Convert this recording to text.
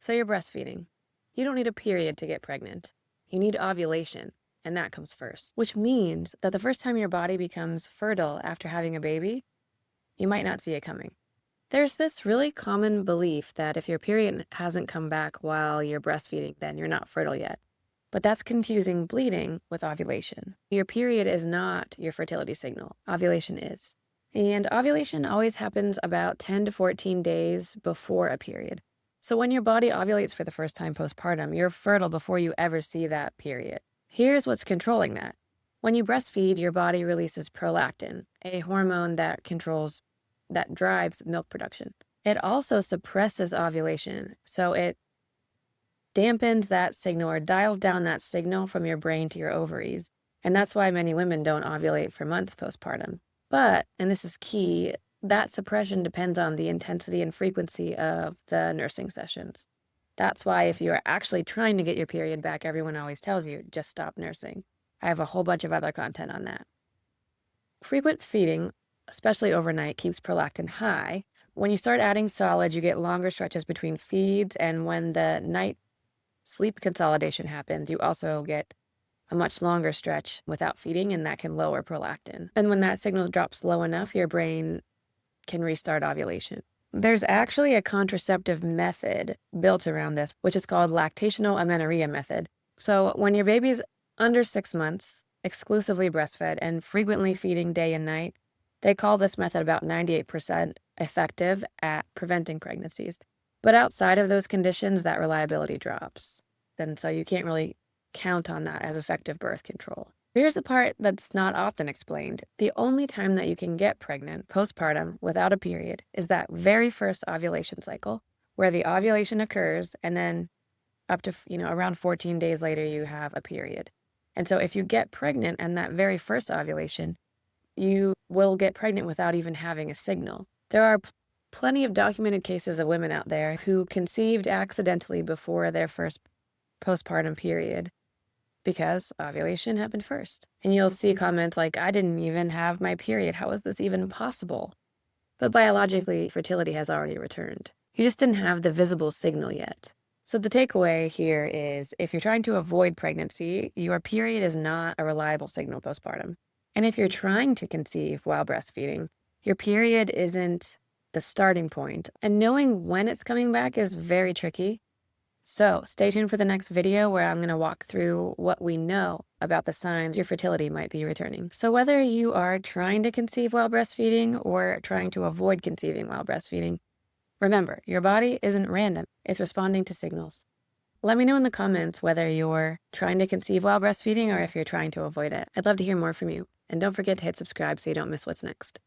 So you're breastfeeding. You don't need a period to get pregnant. You need ovulation, and that comes first, which means that the first time your body becomes fertile after having a baby, you might not see it coming. There's this really common belief that if your period hasn't come back while you're breastfeeding, then you're not fertile yet. But that's confusing bleeding with ovulation. Your period is not your fertility signal. Ovulation is. And ovulation always happens about 10 to 14 days before a period. So when your body ovulates for the first time postpartum, you're fertile before you ever see that period. Here's what's controlling that. When you breastfeed, your body releases prolactin, a hormone that drives milk production. It also suppresses ovulation, so it dampens that signal or dials down that signal from your brain to your ovaries. And that's why many women don't ovulate for months postpartum. But, and this is key, that suppression depends on the intensity and frequency of the nursing sessions. That's why if you are actually trying to get your period back, everyone always tells you, just stop nursing. I have a whole bunch of other content on that. Frequent feeding, especially overnight, keeps prolactin high. When you start adding solids, you get longer stretches between feeds, and when the night sleep consolidation happens, you also get a much longer stretch without feeding, and that can lower prolactin. And when that signal drops low enough, your brain can restart ovulation. There's actually a contraceptive method built around this, which is called Lactational Amenorrhea method. So when your baby's under 6 months, exclusively breastfed, and frequently feeding day and night, they call this method about 98% effective at preventing pregnancies. But outside of those conditions, that reliability drops. And so you can't really count on that as effective birth control. Here's the part that's not often explained. The only time that you can get pregnant postpartum without a period is that very first ovulation cycle, where the ovulation occurs, and then up to, around 14 days later, you have a period. And so if you get pregnant and that very first ovulation, you will get pregnant without even having a signal. There are plenty of documented cases of women out there who conceived accidentally before their first postpartum period because ovulation happened first. And you'll see comments like, I didn't even have my period. How is this even possible? But biologically, fertility has already returned. You just didn't have the visible signal yet. So the takeaway here is if you're trying to avoid pregnancy, your period is not a reliable signal postpartum. And if you're trying to conceive while breastfeeding, your period isn't the starting point. And knowing when it's coming back is very tricky. So stay tuned for the next video where I'm going to walk through what we know about the signs your fertility might be returning. So whether you are trying to conceive while breastfeeding or trying to avoid conceiving while breastfeeding, remember, your body isn't random. It's responding to signals. Let me know in the comments whether you're trying to conceive while breastfeeding or if you're trying to avoid it. I'd love to hear more from you. And don't forget to hit subscribe so you don't miss what's next.